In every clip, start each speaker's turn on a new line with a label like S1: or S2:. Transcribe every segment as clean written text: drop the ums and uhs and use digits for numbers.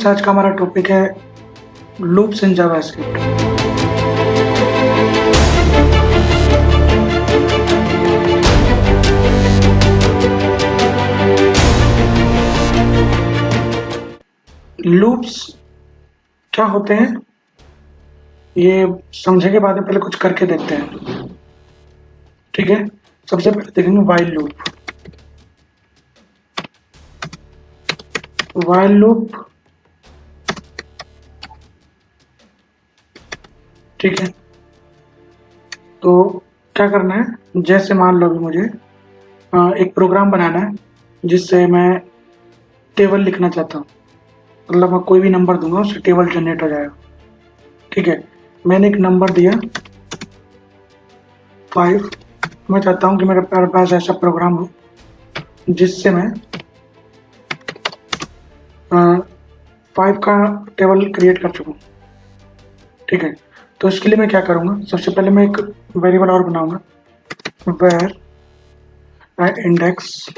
S1: Friends, आज का हमारा टॉपिक है लूप्स इन जावास्क्रिप्ट। लूप्स क्या होते हैं ये समझने के बाद में पहले कुछ करके देखते हैं। ठीक है, सबसे पहले देखेंगे व्हाइल लूप। व्हाइल लूप, ठीक है, तो क्या करना है, जैसे मान लो मुझे एक प्रोग्राम बनाना है जिससे मैं टेबल लिखना चाहता हूँ। मतलब मैं कोई भी नंबर दूंगा उससे टेबल जनरेट हो जाएगा। ठीक है, मैंने एक नंबर दिया 5। मैं चाहता हूँ कि मेरे पास ऐसा प्रोग्राम हो जिससे मैं 5 का टेबल क्रिएट कर सकूँ। ठीक है, तो इसके लिए मैं क्या करूँगा, सबसे पहले मैं एक वेरिएबल और बनाऊंगा, वेर इंडेक्स,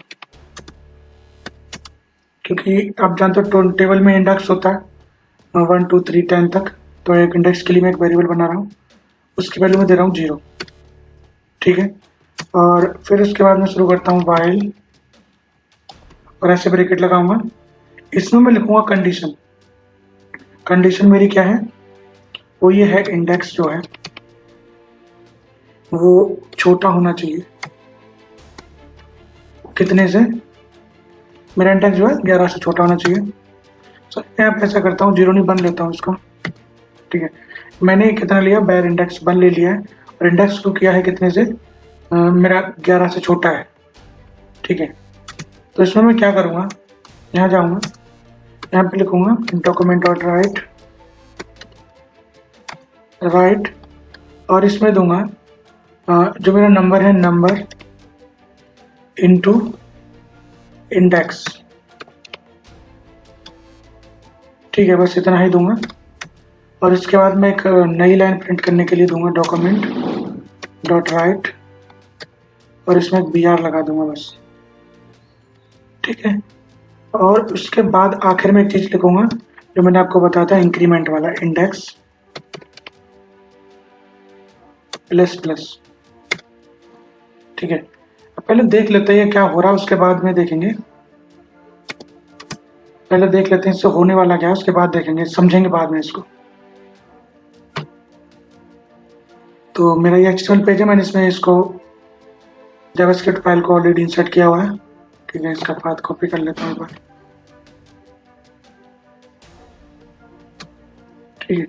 S1: क्योंकि आप जानते हो टेबल में इंडेक्स होता है 1 2 3 10 तक। तो एक इंडेक्स के लिए मैं एक वेरिएबल बना रहा हूँ, उसकी वैल्यू में दे रहा हूँ 0। ठीक है, और फिर उसके बाद मैं शुरू करता हूँ व्हाइल, और ऐसे ब्रैकेट लगाऊंगा। इसमें मैं लिखूंगा कंडीशन। कंडीशन मेरी क्या है, वो ये है, इंडेक्स जो है वो छोटा होना चाहिए। कितने से? मेरा इंडेक्स जो है 11 से छोटा होना चाहिए। तो मैं अब ऐसा करता हूँ, 0 नहीं 1 लेता हूँ इसको। ठीक है, मैंने कितना लिया, बैर इंडेक्स 1 ले लिया है, और इंडेक्स को किया है कितने से, मेरा 11 से छोटा है। ठीक है, तो इसमें मैं क्या करूँगा, यहाँ जाऊँगा, यहाँ पे लिखूंगा डॉक्यूमेंट डॉट राइट, और इसमें दूंगा जो मेरा नंबर है, नंबर इनटू इंडेक्स। ठीक है, बस इतना ही दूंगा। और इसके बाद मैं एक नई लाइन प्रिंट करने के लिए दूंगा डॉक्यूमेंट डॉट राइट, और इसमें एक BR लगा दूंगा बस। ठीक है, और उसके बाद आखिर में एक चीज लिखूंगा जो मैंने आपको बताया था, इंक्रीमेंट वाला, इंडेक्स प्लस प्लस। ठीक है, पहले देख लेते हैं ये क्या हो रहा है, उसके बाद में देखेंगे। पहले देख लेते हैं इससे होने वाला क्या है, उसके बाद देखेंगे, समझेंगे बाद में इसको। तो मेरा ये एक्सटर्नल पेज है, मैंने इसमें इसको जावास्क्रिप्ट फाइल को ऑलरेडी इंसर्ट किया हुआ है। ठीक है, इसका पाथ कॉपी कर लेता हूँ एक बार। ठीक है,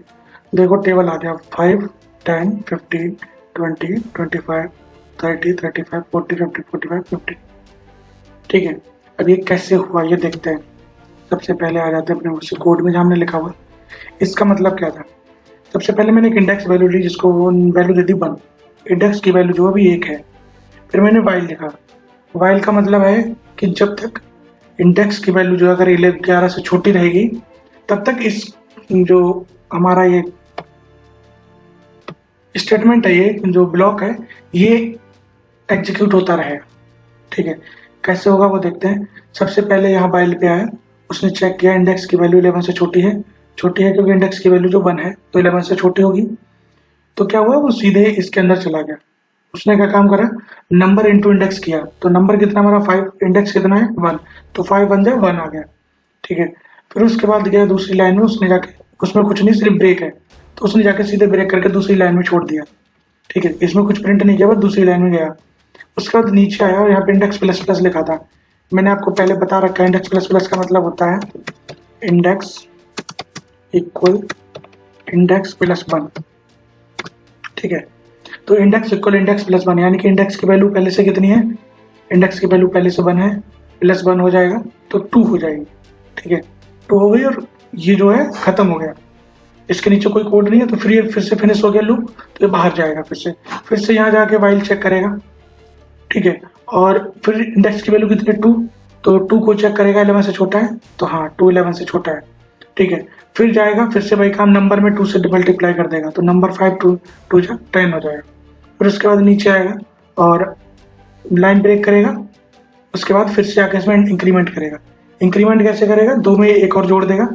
S1: देखो टेबल आ गया, 5 10 15 20 25 30 35 40 50 45 50। ठीक है, अब ये कैसे हुआ ये देखते हैं। सबसे पहले आ जाते हैं अपने उसी कोड में जहाँ हमने लिखा हुआ। इसका मतलब क्या था, सबसे पहले मैंने एक इंडेक्स वैल्यू ली जिसको वो वैल्यू दे दी 1। इंडेक्स की वैल्यू जो अभी 1 है। फिर मैंने वाइल लिखा। वाइल का मतलब है कि जब तक इंडेक्स की वैल्यू जो अगर 11 से छोटी रहेगी तब तक इस जो हमारा ये स्टेटमेंट है, ये जो ब्लॉक है, ये एग्जीक्यूट होता रहेगा। ठीक है, कैसे होगा वो देखते हैं। सबसे पहले यहाँ वाइल पे आया, उसने चेक किया इंडेक्स की वैल्यू 11 से छोटी है। छोटी है क्योंकि इंडेक्स की वैल्यू जो 1 है तो 11 से छोटी होगी। तो क्या हुआ, वो सीधे इसके अंदर चला गया। उसने क्या काम करा, नंबर इंटू इंडेक्स किया। तो नंबर कितना हमारा 5, इंडेक्स कितना है 1, तो 5 बन जाए 1 आ गया। ठीक है, फिर उसके बाद गया दूसरी लाइन में, उसने जाके, उसमें कुछ नहीं सिर्फ ब्रेक है, तो उसने जाके सीधे ब्रेक करके दूसरी लाइन में छोड़ दिया। ठीक है, इसमें कुछ प्रिंट नहीं किया, बस दूसरी लाइन में गया। उसके बाद नीचे आया और यहाँ पे इंडेक्स प्लस प्लस लिखा था। मैंने आपको पहले बता रखा है इंडेक्स प्लस प्लस का मतलब होता है इंडेक्स इक्वल इंडेक्स प्लस 1। ठीक है, तो इंडेक्स इक्वल इंडेक्स प्लस 1, यानी कि इंडेक्स की वैल्यू पहले से कितनी है, इंडेक्स की वैल्यू पहले से 1 है, प्लस 1 हो जाएगा तो 2 हो जाएगी। ठीक है, 2 हो गई, और ये जो है खत्म हो गया। इसके नीचे कोई कोड नहीं है, तो फिर से फिनिश हो गया लूप। तो ये बाहर जाएगा, फिर से यहाँ जाके वाइल चेक करेगा। ठीक है, और फिर इंडेक्स की वैल्यू कितनी है 2, तो 2 को चेक करेगा 11 से छोटा है, तो हाँ 2 11 से छोटा है। ठीक है, फिर जाएगा, फिर से वही काम, नंबर में 2 से मल्टीप्लाई कर देगा, तो नंबर 5 2 2 10 हो जाएगा। फिर उसके बाद नीचे आएगा और लाइन ब्रेक करेगा। उसके बाद फिर से आके इसमें इंक्रीमेंट करेगा। इंक्रीमेंट कैसे करेगा, 2 में एक और जोड़ देगा।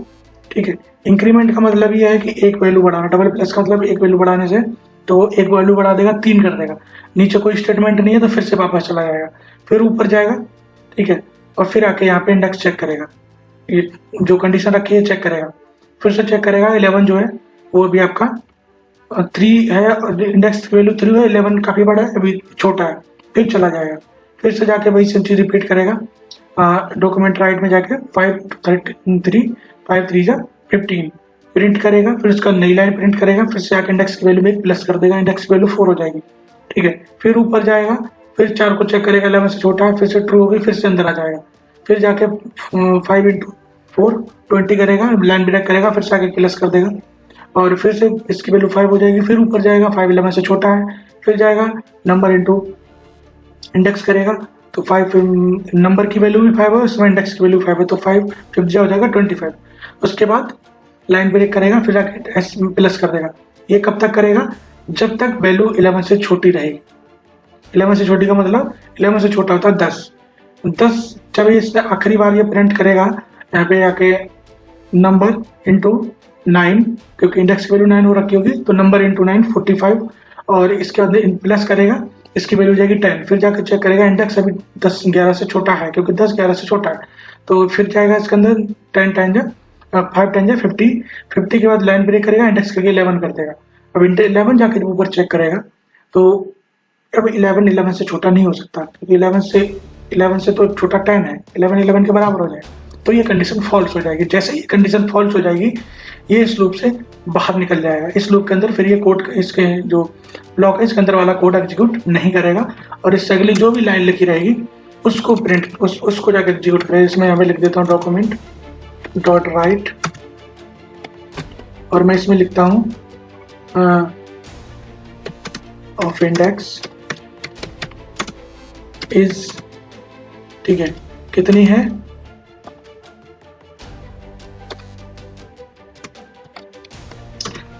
S1: ठीक है। इंक्रीमेंट का मतलब ये है कि एक वैल्यू बढ़ाना, डबल प्लस का मतलब एक वैल्यू बढ़ाने से, तो एक वैल्यू बढ़ा देगा 3 कर देगा, नीचे कोई स्टेटमेंट नहीं है तो फिर से वापस चला जाएगा, फिर ऊपर जाएगा, ठीक है, और फिर आके यहाँ पे इंडेक्स चेक करेगा, ये जो कंडीशन रखी है चेक करेगा, फिर से चेक करेगा 11 जो है वो भी आपका 3 है, इंडेक्स की वैल्यू 3 है, 11 काफी बड़ा है, अभी छोटा है, फिर चला जाएगा, फिर से जाके वही सेम चीज रिपीट करेगा, डॉक्यूमेंट राइट में जाके 5 जा 15 प्रिंट करेगा, फिर उसका नई लाइन प्रिंट करेगा, फिर से आके इंडेक्स की वैल्यू में प्लस कर देगा, इंडेक्स की वैल्यू 4 हो जाएगी, ठीक है, फिर ऊपर जाएगा, फिर 4 को चेक करेगा, 11 से छोटा है, फिर से ट्रू होगी, फिर से अंदर आ जाएगा, फिर जाके 5 इंटू 4 20 करेगा, लाइन ब्रेक करेगा, फिर से आके प्लस कर देगा, और फिर से इसकी वैल्यू 5 हो जाएगी, फिर ऊपर जाएगा, 5 11 से छोटा है, फिर जाएगा नंबर इंटू इंडेक्स करेगा, तो 5 नंबर की वैल्यू भी 5 है, उसमें इंडेक्स की वैल्यू 5 है, तो 5 5 हो जाएगा 25। उसके बाद लाइन ब्रेक करेगा, फिर जाके एस प्लस कर देगा। ये कब तक करेगा? जब तक वैल्यू 11 से छोटी रहेगी। 11 से छोटी का मतलब 11 से छोटा होता है 10। 10 जब इसने आखिरी बार ये प्रिंट करेगा, यहाँ पे आके नंबर इंटू 9, क्योंकि इंडेक्स की वैल्यू 9 हो रखी होगी, तो नंबर इंटू 9 45, और इसके बाद प्लस करेगा, इसकी वैल्यू जाएगी 10, फिर जाकर चेक करेगा इंडेक्स अभी 10 11 से छोटा है, क्योंकि 10 11 से छोटा है, तो फिर जाएगा इसके अंदर 10 10 जा 5 10 जा 50, 50 के बाद लाइन ब्रेक करेगा, इंडेक्स करके 11 कर देगा। अब 11 जाकर ऊपर चेक करेगा, तो अब 11 से छोटा नहीं हो सकता, क्योंकि 11 से तो छोटा 10 है, 11 के बराबर हो जाएगा, तो ये कंडीशन फॉल्स हो जाएगी। जैसे ये कंडीशन फॉल्स हो जाएगी, ये इस लूप से बाहर निकल जाएगा। इस लूप के अंदर फिर ये कोड, इसके जो ब्लॉक है इसके अंदर वाला कोड एग्जीक्यूट नहीं करेगा, और इससे अगली जो भी लाइन लिखी रहेगी उसको उसको जाकर एग्जीक्यूट करेगा। इसमें हमें लिख देता हूँ डॉक्यूमेंट डॉट राइट, और मैं इसमें लिखता हूँ ऑफ इंडेक्स इज, ठीक है, कितनी है,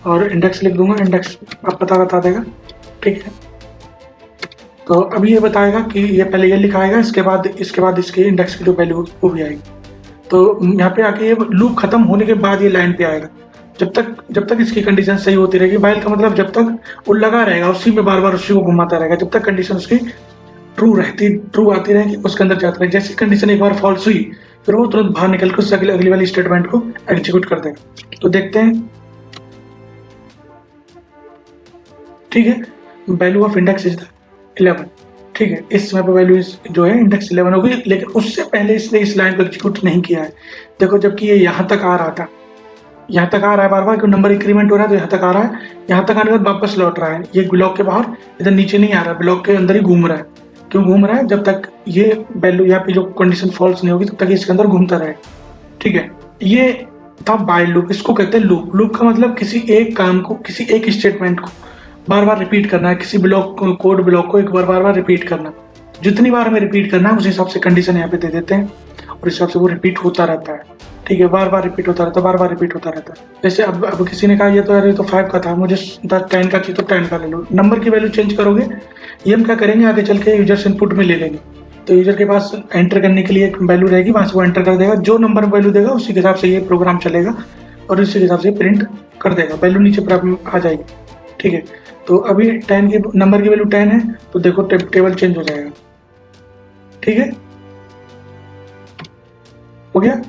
S1: और इंडेक्स लिख दूंगा, इंडेक्स आप पता बता देगा, ठीक है। तो अभी ये बताएगा कि ये पहले ये लिखाएगा, इसके बाद इसके इंडेक्स की जो वैल्यू वो भी आएगी। तो यहाँ पे आके ये लूप खत्म होने के बाद ये लाइन पे आएगा, जब तक इसकी कंडीशन सही होती रहेगी। वाइल का मतलब जब तक वो लगा रहेगा, उसी में बार बार उसी को घुमाता रहेगा, जब तक कंडीशन उसकी ट्रू आती रहेगी, उसके अंदर जाता रहेगा। जैसी कंडीशन एक बार फॉल्स हुई, फिर वो तुरंत बाहर निकल कर उससे अगली वाली स्टेटमेंट को एग्जीक्यूट कर देगा। तो देखते हैं, ठीक है, वैल्यू ऑफ इंडेक्स इज 11, ठीक है, इस समय पे वैल्यू जो है इंडेक्स 11 होगी, लेकिन उससे पहले इसने इस लाइन को एग्जीक्यूट नहीं किया है। देखो, जबकि ये यहाँ तक आ रहा था, यहाँ तक आ रहा है बार बार, क्योंकि नंबर इंक्रीमेंट हो रहा है, तो यहाँ तक आ रहा है, यहाँ तक आने के बाद वापस लौट रहा है, ये ब्लॉक के बाहर, इधर नीचे नहीं आ रहा है, ब्लॉक के अंदर ही घूम रहा है। क्यों घूम रहा है? जब तक ये वैल्यू यहाँ पे जो कंडीशन फॉल्स नहीं होगी, तब तक इसके अंदर घूमता रहे, ठीक है। ये था वाइल लूप, इसको कहते हैं लूप। लूप का मतलब किसी एक काम को, किसी एक स्टेटमेंट को बार बार रिपीट करना है, किसी ब्लॉक को, कोड ब्लॉक को एक बार बार रिपीट करना। जितनी बार हमें रिपीट करना है उस हिसाब से कंडीशन यहाँ पे दे देते हैं, और इस हिसाब से वो रिपीट होता रहता है, ठीक है, बार बार रिपीट होता रहता है, बार बार रिपीट होता रहता है। जैसे अब किसी ने कहा ये तो यार ये तो 5 का था, मुझे 10 का चाहिए, तो 10 का ले लो। नंबर की वैल्यू चेंज करोगे, ये हम क्या करेंगे, आगे चल के यूजर्स इनपुट में ले लेंगे, तो यूजर के पास एंटर करने के लिए एक वैल्यू रहेगी, वहां से वो एंटर कर देगा, जो नंबर वैल्यू देगा उसी के हिसाब से ये प्रोग्राम चलेगा, और उसी के हिसाब से प्रिंट कर देगा, वैल्यू नीचे आ जाएगी, ठीक है। तो अभी 10 की नंबर की वैल्यू 10 है, तो देखो टेबल चेंज हो जाएगा, ठीक है, हो गया।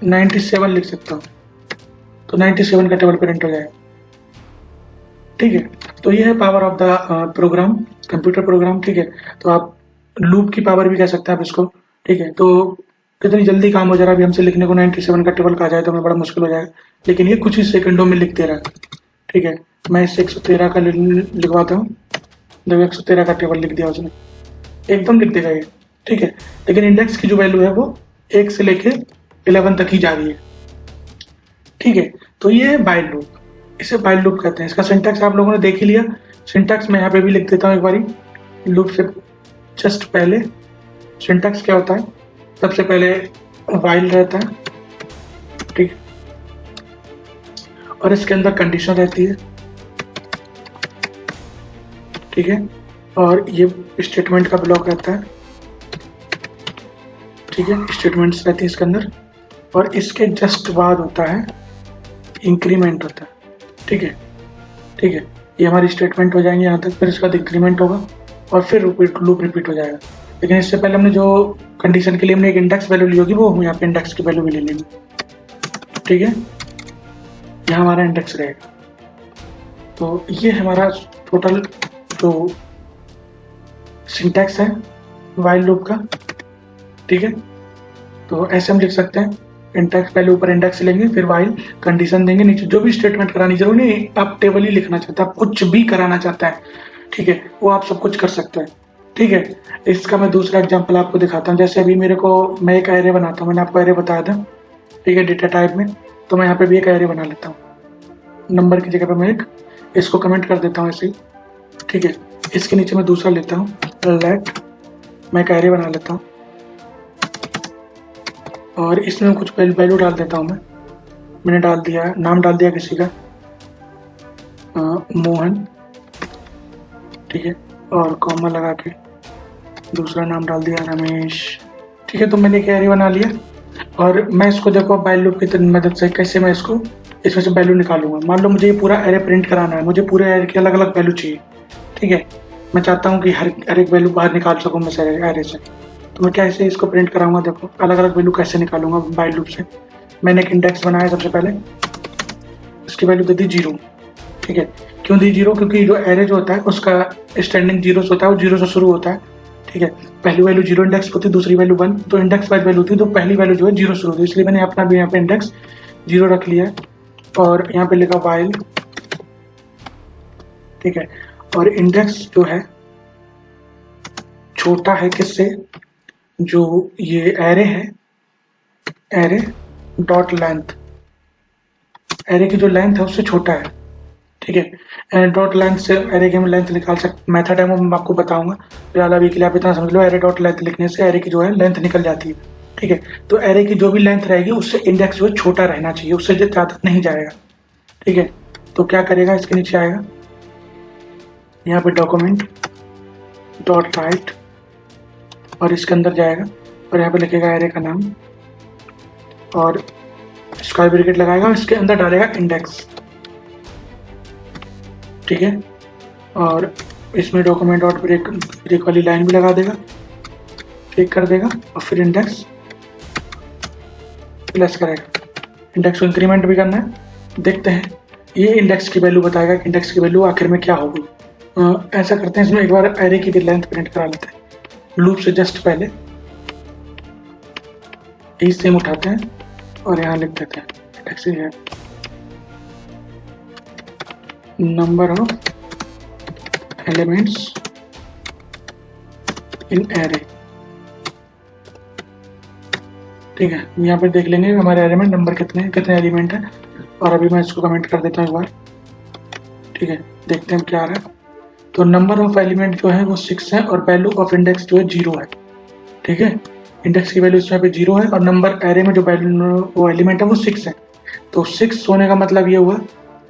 S1: 97 लिख सकता हूँ, तो 97 का टेबल प्रिंट हो जाएगा, ठीक है। तो ये है power of the program, computer program, ठीक है। तो आप लूप की पावर भी कह सकते हैं आप इसको, ठीक है। तो कितनी जल्दी काम हो जा रहा है, अभी हमसे लिखने को 97 का टेबल कहा जाए तो हमें बड़ा मुश्किल हो जाएगा, लेकिन ये कुछ ही सेकंडों में लिख दे रहा है, ठीक है। मैं इसे 113 का लिखवाता हूँ, देखो 113 का टेबल लिख दिया उसने, एकदम लिख देगा ये, ठीक है। लेकिन इंडेक्स की जो वैल्यू है वो 1 से लेके 11 तक ही जा रही है, ठीक है। तो ये है वाइल लूप, इसे वाइल लूप कहते हैं। इसका सिंटैक्स आप लोगों ने देख ही लिया, सिंटैक्स मैं यहाँ पे भी लिख देता हूँ एक बारी, लूप से जस्ट पहले सिंटैक्स क्या होता है, सबसे पहले वाइल रहता है, ठीक है, और इसके अंदर कंडीशन रहती है, ठीक है, और ये स्टेटमेंट का ब्लॉक रहता है, ठीक है, स्टेटमेंट्स रहती है इसके अंदर, और इसके जस्ट बाद होता है इंक्रीमेंट होता है। ठीक है, ठीक है, ये हमारी स्टेटमेंट हो जाएंगे यहाँ तक, फिर इसके बाद इंक्रीमेंट होगा और फिर लूप रिपीट हो जाएगा। लेकिन इससे पहले हमने जो कंडीशन के लिए हमने एक इंडेक्स वैल्यू ली होगी वो हम यहाँ पे इंडेक्स की वैल्यू भी ले लेंगे। ठीक है, यहाँ हमारा इंडेक्स रहेगा। तो ये हमारा टोटल जो सिंटैक्स है वाइल लूप का। ठीक है, तो ऐसे हम लिख सकते हैं, इंडेक्स पहले ऊपर इंडेक्स लेंगे, फिर वाइल कंडीशन देंगे, नीचे जो भी स्टेटमेंट करानी जरूरी नहीं, आप टेबल ही लिखना चाहते हैं, आप कुछ भी कराना चाहता है, ठीक है, वो आप सब कुछ कर सकते हैं। ठीक है, इसका मैं दूसरा एग्जांपल आपको दिखाता हूँ। जैसे अभी मैं एक एरे बनाता हूँ, मैंने आपको एरे बताया था, ठीक है, डेटा टाइप में। तो मैं यहाँ पे भी एक एरे बना लेता हूँ, नंबर की जगह पे मैं इसको कमेंट कर देता हूँ ऐसे ही। ठीक है, इसके नीचे मैं दूसरा लेता हूँ, लेट, मैं एक एरे बना लेता हूँ और इसमें कुछ वैल्यू डाल देता हूँ। मैंने डाल दिया, नाम डाल दिया किसी का, मोहन। ठीक है, और कॉमा लगा के दूसरा नाम डाल दिया रमेश। ठीक है, तो मैंने एक एरे बना लिया और मैं इसको देखो वाइल लूप की मदद से कैसे मैं इसको इसमें से वैल्यू निकालूंगा। मान लो मुझे ये पूरा एरे प्रिंट कराना है, मुझे पूरे एरे की अलग अलग वैल्यू चाहिए। ठीक है, मैं चाहता हूँ कि हर एक वैल्यू बाहर निकाल सकूँ मैं एरे से। तो मैं कैसे इसको प्रिंट कराऊंगा, देखो अलग अलग वैल्यू कैसे निकालूंगा वाइल लूप से। मैंने एक इंडेक्स बनाया सबसे पहले, इसकी वैल्यू दे दी 0। ठीक है, क्यों दी 0? क्योंकि जो एरे जो होता है उसका स्टैंडिंग जीरोस होता है, वो 0 से शुरू होता है। ठीक है, पहली वैल्यू 0 इंडेक्स होती है, दूसरी वैल्यू 1, तो इंडेक्स वाइज वैल्यू होती है, तो पहली वैल्यू जो है 0 शुरू होती है, इसलिए मैंने अपना भी यहाँ पे इंडेक्स 0 रख लिया और यहाँ पे लिखा वाइल। ठीक है, और इंडेक्स जो है छोटा है किससे, जो ये एरे है, एरे डॉट लेंथ, एरे की जो लेंथ है उससे छोटा है। ठीक है, डॉट लेंथ से एरे की हम लेंथ निकाल सकते, मेथड है वो मैं आपको बताऊंगा, फिलहाल अभी के लिए आप इतना समझ लो, एरे डॉट लेंथ लिखने से एरे की जो है लेंथ निकल जाती है। ठीक है, तो एरे की जो भी लेंथ रहेगी उससे इंडेक्स जो है छोटा रहना चाहिए, उससे ज़्यादा नहीं जाएगा। ठीक है, तो क्या करेगा, इसके नीचे आएगा, यहाँ पे डॉक्यूमेंट डॉट राइट और इसके अंदर जाएगा और यहाँ पे लिखेगा एरे का नाम और स्क्वायर ब्रैकेट लगाएगा और इसके अंदर डालेगा इंडेक्स। ठीक है, और इसमें डॉक्यूमेंट डॉट ब्रेक वाली लाइन भी लगा देगा, ठीक कर देगा और फिर इंडेक्स प्लस करेगा। इंडेक्स को इंक्रीमेंट भी करना है। देखते हैं ये इंडेक्स की वैल्यू बताएगा कि इंडेक्स की वैल्यू आखिर में क्या होगी। ऐसा करते हैं, इसमें एक बार एरे की भी लेंथ प्रिंट करा लेते हैं। लूप से जस्ट पहले ई सेम उठाते हैं और यहाँ लिख देते हैं इंडेक्स है number of elements in array. ठीक है, यहाँ पे देख लेंगे हमारे एरे में नंबर कितने एलिमेंट है और अभी मैं इसको कमेंट कर देता हूँ एक बार। ठीक है, देखते हैं क्या आ रहा है। तो नंबर ऑफ एलिमेंट जो है वो 6 है और वैल्यू ऑफ इंडेक्स जो है 0 है। ठीक है, इंडेक्स की वैल्यू इसमें पे 0 है और नंबर एरे में जो वैल्यू वो एलिमेंट है वो 6 है। तो 6 होने का मतलब ये हुआ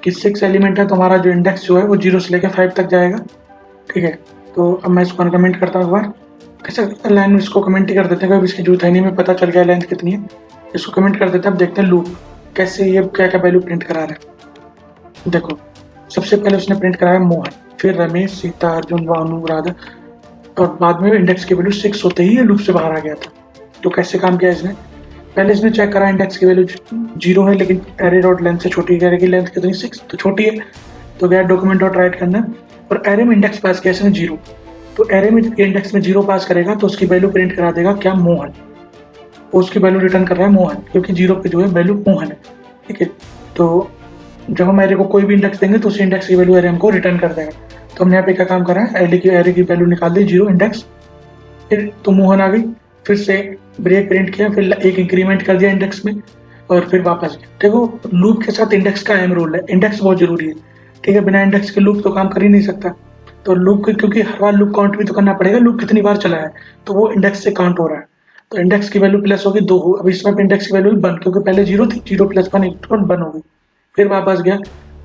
S1: कि 6 एलिमेंट है तो हमारा जो इंडेक्स जो है वो 0 से लेकर 5 तक जाएगा। ठीक है, तो अब मैं इसको कमेंट करता हूँ एक बार, कैसे लाइन में इसको कमेंट ही कर देते हैं, इसकी जरूरत है नहीं, में पता चल गया लेंथ कितनी है, इसको कमेंट कर देते हैं। अब देखते हैं लूप कैसे ये क्या क्या वैल्यू प्रिंट करा रहा है। देखो सबसे पहले उसने प्रिंट कराया मोहन, फिर रमेश, सीता, अर्जुन, भानु, राधा और बाद में इंडेक्स की वैल्यू 6 होते ही लूप से बाहर आ गया था। तो कैसे काम किया इसने, पहले इसने चेक करा इंडेक्स की वैल्यू 0 है लेकिन एरे डॉट लेंथ से छोटी है, एरे की लेंथ कितनी 6 तो छोटी है, तो गया डॉक्यूमेंट डॉट राइट करना और एरे में इंडेक्स पास किया इसने 0। तो एरे में इंडेक्स में 0 पास करेगा तो उसकी वैल्यू प्रिंट करा देगा क्या, मोहन। उसकी वैल्यू रिटर्न कर रहा है मोहन क्योंकि 0 पे जो है वैल्यू मोहन है। ठीक है, तो जब हम एरे को कोई भी इंडेक्स देंगे तो उस इंडेक्स की वैल्यू एरे हमको रिटर्न कर देगा। तो हमने यहाँ पे क्या काम करा है, एरे की वैल्यू निकाल दी 0 इंडेक्स, फिर तो मोहन आ गई, फिर से ब्रेक प्रिंट किया, फिर एक इंक्रीमेंट कर दिया इंडेक्स में और फिर वापस गया। देखो लूप के साथ इंडेक्स का अहम रोल है, इंडेक्स बहुत जरूरी है। ठीक है, बिना इंडेक्स के लूप तो काम कर ही नहीं सकता। तो लूप क्योंकि हर बार लूप काउंट भी तो करना पड़ेगा, लूप कितनी बार चला है तो वो इंडेक्स से काउंट हो रहा है। तो इंडेक्स की वैल्यू प्लस होगी 2, अब इसमें इंडेक्स की वैल्यू 1 क्योंकि पहले 0 थी, 0 प्लस 1 1 होगी, फिर वापस गया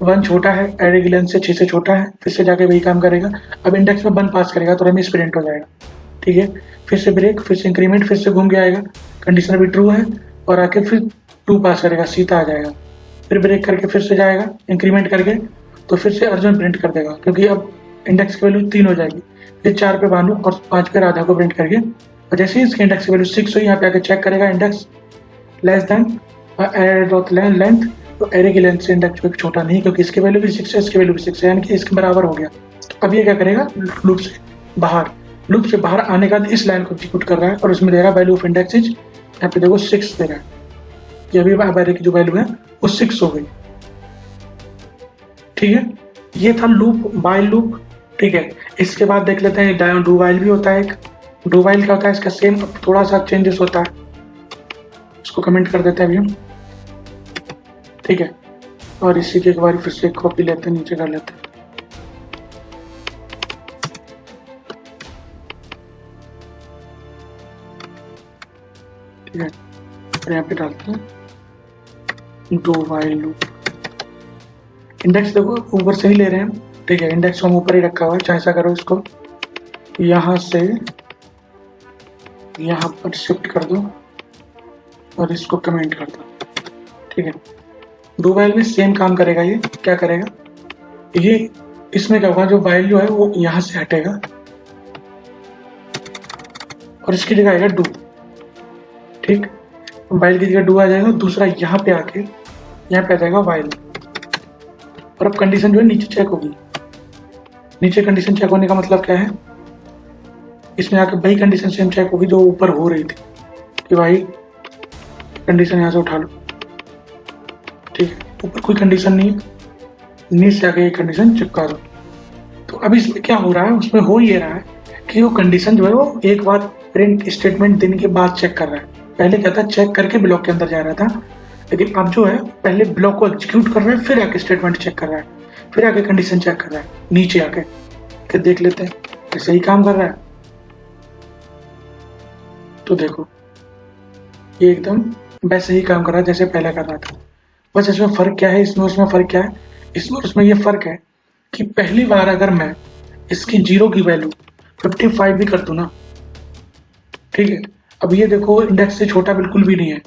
S1: 1 छोटा है, एरे की लेंथ से 6 से छोटा है, फिर से जाके वही काम करेगा। अब इंडेक्स में 1 पास करेगा तो रमेश प्रिंट हो जाएगा। ठीक है, फिर से ब्रेक, फिर से इंक्रीमेंट, फिर से घूम के आएगा, कंडीशन अभी ट्रू है और आके फिर 2 पास करेगा, सीता आ जाएगा। फिर ब्रेक करके फिर से जाएगा इंक्रीमेंट करके, तो फिर से अर्जुन प्रिंट कर देगा, क्योंकि अब इंडेक्स की वैल्यू 3 हो जाएगी। फिर 4 पे भानु और 5 पे राधा को प्रिंट करके, और जैसे ही इसकी इंडेक्स की वैल्यू 6 हुई, यहाँ पे आके चेक करेगा index less than array dot length, तो एरे की लेंथ से इंडेक्स भी छोटा नहीं, क्योंकि इसकी वैल्यू भी 6 है, इसकी वैल्यू भी 6 है, यानी कि इसके बराबर हो गया। तो अब ये क्या करेगा, लूप से बाहर आने के बाद इस लाइन को एग्जीक्यूट कर रहा है और उसमें दे रहा है वैल्यू ऑफ इंडेक्स इज, यहाँ पे देखो 6 दे रहा है, ये अभी एरे की जो वैल्यू है वो 6 हो गई। ठीक है, ये था लूप, वाइल लूप। ठीक है, इसके बाद देख लेते हैं डू वाइल भी होता है एक। डू वाइल क्या होता है, इसका सेम थोड़ा सा चेंजेस होता है, इसको कमेंट कर देते हैं अभी हम। ठीक है, और इसी की एक बार फिर से कॉपी लेते हैं, नीचे कर लेते हैं। ठीक है, और यहाँ पे डालते हैं डू वाइल लूप। इंडेक्स देखो ऊपर से ही ले रहे हैं। ठीक है, इंडेक्स हम ऊपर ही रखा हुआ है, चाहे ऐसा करो, इसको यहाँ से यहाँ पर शिफ्ट कर दो और इसको कमेंट कर दो। ठीक है, डू वाइल में सेम काम करेगा। ये क्या करेगा, ये इसमें क्या होगा, जो वाइल जो है वो यहाँ से हटेगा और इसकी जगह आएगा डू। ठीक, वाइल की जगह डू आ जाएगा, दूसरा यहाँ पे आके यहाँ पे आ जाएगा वाइल, और अब कंडीशन जो है नीचे चेक होगी। नीचे कंडीशन चेक होने का मतलब क्या है, इसमें आके वही कंडीशन सेम चेक होगी जो ऊपर हो रही थी, कि भाई कंडीशन यहाँ से उठा लो। ठीक है, ऊपर कोई कंडीशन नहीं, नीचे से आके ये कंडीशन चिपका दो। तो अब इसमें क्या हो रहा है, उसमें हो ये रहा है कि वो कंडीशन जो है वो एक बार प्रिंट स्टेटमेंट देने के बाद चेक कर रहा है। पहले क्या था, चेक करके ब्लॉक के अंदर जा रहा था, लेकिन अब जो है पहले ब्लॉक को एग्जीक्यूट कर रहा है, फिर आके स्टेटमेंट चेक कर रहा है, फिर आके कंडीशन चेक कर रहा है नीचे आके। फिर देख लेते हैं कि सही काम कर रहा है। तो देखो ये एकदम वैसे ही काम कर रहा है जैसे पहले कर रहा था। बस इसमें फर्क क्या है, इसमें उसमें फर्क क्या है, इसमें उसमें ये फर्क है कि पहली बार अगर मैं इसकी 0 की वैल्यू 55 भी कर दूं ना, ठीक है, अब ये देखो इंडेक्स से छोटा बिल्कुल भी नहीं है,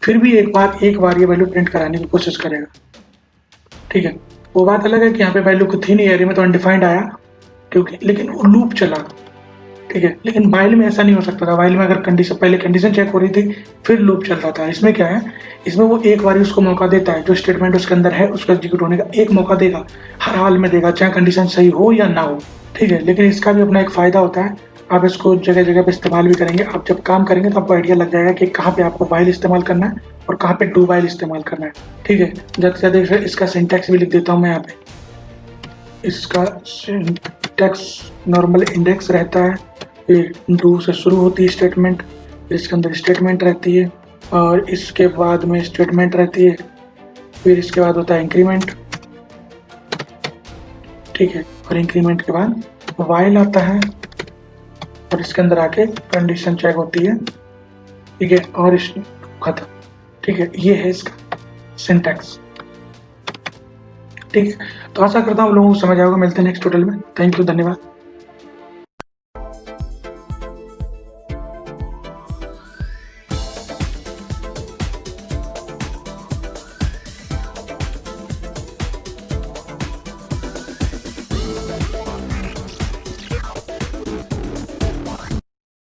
S1: फिर भी एक बार ये वैल्यू प्रिंट कराने की कोशिश करेगा। ठीक है, वो बात अलग है कि यहाँ पे वैल्यू को थी नहीं, एरे में तो अनडिफाइंड आया, क्योंकि लेकिन वो लूप चला। ठीक है, लेकिन वाइल में ऐसा नहीं हो सकता था। वाइल में अगर कंडीशन पहले कंडीशन चेक हो रही थी फिर लूप चल रहा था। इसमें क्या है, इसमें वो एक बार उसको मौका देता है, जो स्टेटमेंट उसके अंदर है उसका एग्जीक्यूट होने का एक मौका देगा, हर हाल में देगा, चाहे कंडीशन सही हो या ना हो। ठीक है, लेकिन इसका भी अपना एक फायदा होता है, आप इसको जगह जगह पे इस्तेमाल भी करेंगे। आप जब काम करेंगे तो आपको आइडिया लग जाएगा कि कहाँ पे आपको वाइल इस्तेमाल करना है और कहाँ पे डू वाइल इस्तेमाल करना है। ठीक है, जब से ज्यादा इसका सिंटैक्स भी लिख देता हूँ मैं यहाँ पे। इसका सिंटैक्स नॉर्मल इंडेक्स रहता है, फिर डू से शुरू होती है स्टेटमेंट, फिर इसके अंदर स्टेटमेंट रहती है, और इसके बाद में स्टेटमेंट रहती है, फिर इसके बाद होता है इंक्रीमेंट। ठीक है, और इंक्रीमेंट के बाद वाइल आता है और इसके अंदर आके कंडीशन चेक होती है। ठीक है, और इस खत्म। ठीक है, ये है इसका सिंटैक्स। ठीक है, तो आशा करता हूँ आप लोगों को समझ आएगा। मिलते हैं नेक्स्ट ट्यूटोरियल में। थैंक यू, धन्यवाद।